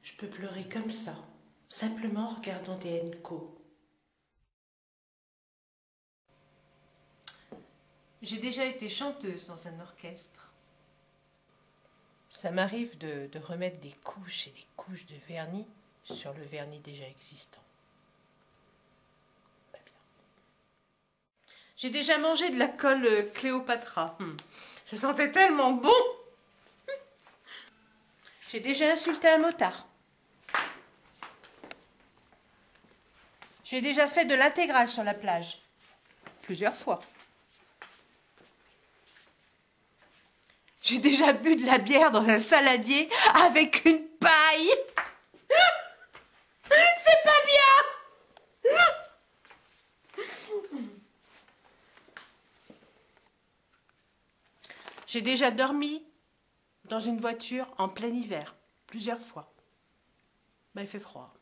Je peux pleurer comme ça, simplement en regardant des Henco. J'ai déjà été chanteuse dans un orchestre. Ça m'arrive de remettre des couches et des couches de vernis sur le vernis déjà existant. Pas bien. J'ai déjà mangé de la colle Cléopâtra. Ça sentait tellement bon. J'ai déjà insulté un motard. J'ai déjà fait de l'intégrale sur la plage. Plusieurs fois. J'ai déjà bu de la bière dans un saladier avec une paille. C'est pas bien. J'ai déjà dormi dans une voiture en plein hiver, plusieurs fois. Ben, il fait froid.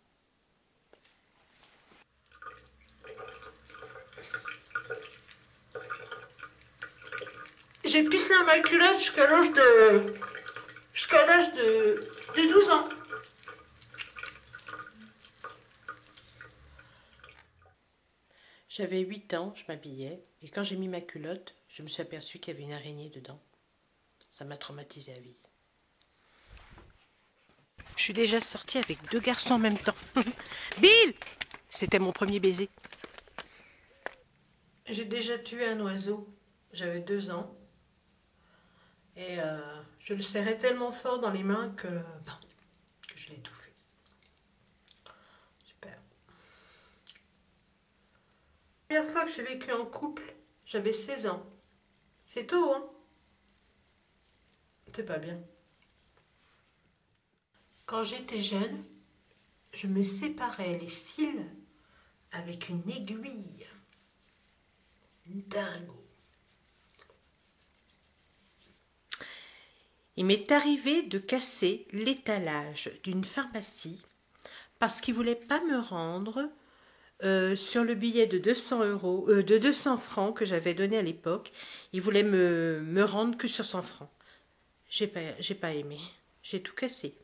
J'ai pissé dans ma culotte jusqu'à l'âge de 12 ans. J'avais 8 ans, je m'habillais, et quand j'ai mis ma culotte, je me suis aperçue qu'il y avait une araignée dedans. Ça m'a traumatisée à vie. Je suis déjà sortie avec 2 garçons en même temps. Bill! C'était mon premier baiser. J'ai déjà tué un oiseau. J'avais 2 ans. Et je le serrais tellement fort dans les mains que je l'ai étouffé. Super. La première fois que j'ai vécu en couple, j'avais 16 ans. C'est tôt, hein? C'est pas bien. Quand j'étais jeune, je me séparais les cils avec une aiguille. Une dingo. Il m'est arrivé de casser l'étalage d'une pharmacie parce qu'il ne voulait pas me rendre sur le billet de 200 francs que j'avais donné à l'époque. Il voulait me rendre que sur 100 francs. J'ai pas aimé. J'ai tout cassé.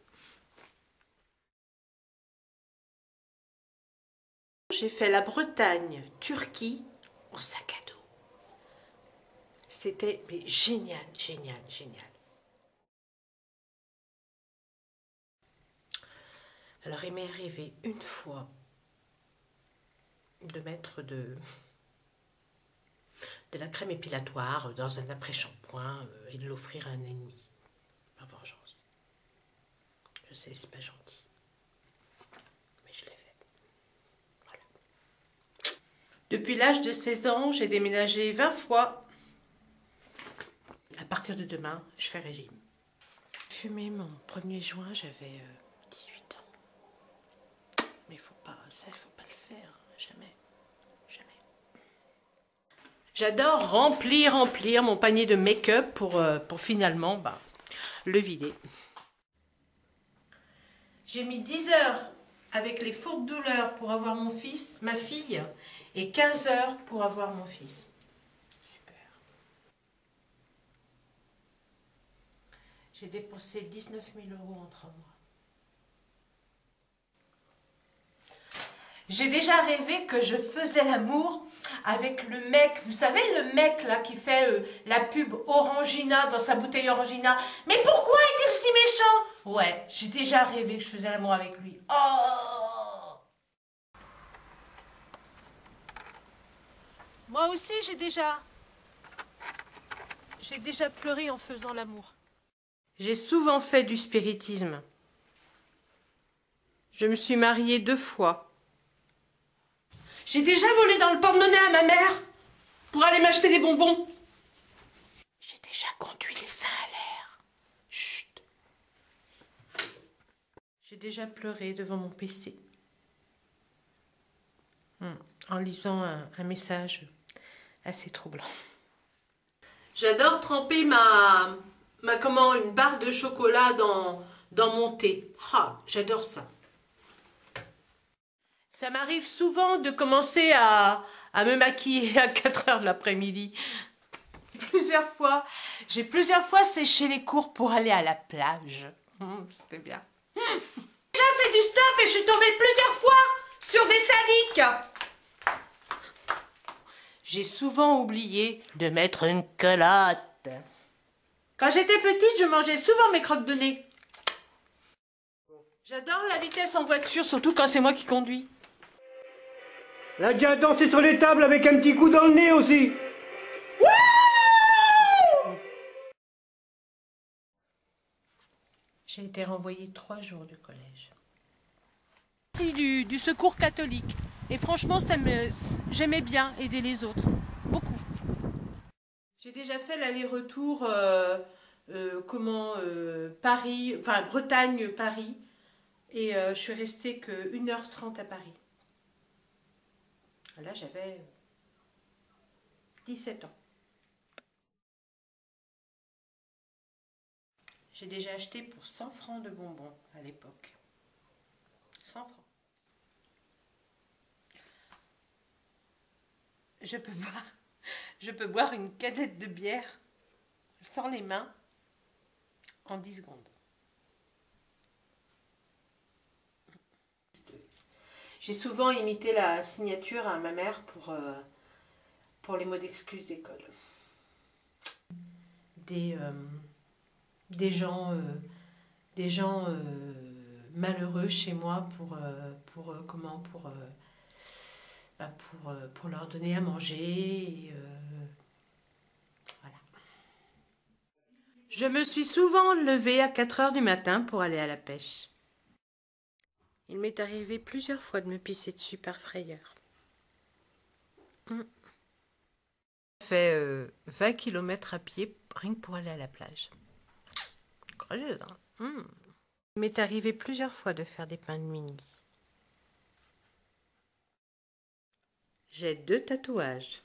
J'ai fait la Bretagne, Turquie en sac à dos. C'était génial, génial, génial. Alors il m'est arrivé une fois de mettre de la crème épilatoire dans un après-shampoing et de l'offrir à un ennemi, par vengeance. Je sais, c'est pas gentil, mais je l'ai fait. Voilà. Depuis l'âge de 16 ans, j'ai déménagé 20 fois. À partir de demain, je fais régime. J'ai fumé mon premier joint, j'avais 18 ans. Mais il faut pas le faire, jamais. J'adore remplir mon panier de make-up pour finalement le vider. J'ai mis 10 heures avec les fortes douleurs pour avoir ma fille, et 15 heures pour avoir mon fils. Super. J'ai dépensé 19 000 € en 3 mois. J'ai déjà rêvé que je faisais l'amour avec le mec, vous savez le mec là qui fait la pub Orangina dans sa bouteille Orangina. Mais pourquoi est-il si méchant? Ouais, j'ai déjà rêvé que je faisais l'amour avec lui. Oh! Moi aussi j'ai déjà pleuré en faisant l'amour. J'ai souvent fait du spiritisme. Je me suis mariée 2 fois. J'ai déjà volé dans le porte-monnaie à ma mère pour aller m'acheter des bonbons. J'ai déjà conduit les seins à l'air. Chut. J'ai déjà pleuré devant mon PC. En lisant un message assez troublant. J'adore tremper une barre de chocolat dans mon thé. Ah, j'adore ça. Ça m'arrive souvent de commencer à me maquiller à 4 heures de l'après-midi. J'ai plusieurs fois séché les cours pour aller à la plage. C'était bien. Déjà fait du stop et je suis tombée plusieurs fois sur des sadiques. J'ai souvent oublié de mettre une culotte. Quand j'étais petite, je mangeais souvent mes crottes de nez. J'adore la vitesse en voiture, surtout quand c'est moi qui conduis. Elle a déjà dansé sur les tables avec un petit coup dans le nez aussi. J'ai été renvoyée 3 jours du collège. Du secours catholique. Et franchement, j'aimais bien aider les autres. Beaucoup. J'ai déjà fait l'aller-retour Paris, enfin Bretagne-Paris. Et je suis restée que 1h30 à Paris. Là, j'avais 17 ans. J'ai déjà acheté pour 100 francs de bonbons à l'époque. 100 francs. Je peux boire une canette de bière sans les mains en 10 secondes. J'ai souvent imité la signature à ma mère pour les mots d'excuse d'école. Des gens malheureux chez moi pour leur donner à manger. Et, voilà. Je me suis souvent levée à 4 heures du matin pour aller à la pêche. Il m'est arrivé plusieurs fois de me pisser dessus par frayeur. J'ai fait 20 km à pied rien que pour aller à la plage. Courageuse, hein. Il m'est arrivé plusieurs fois de faire des pains de minuit. J'ai 2 tatouages.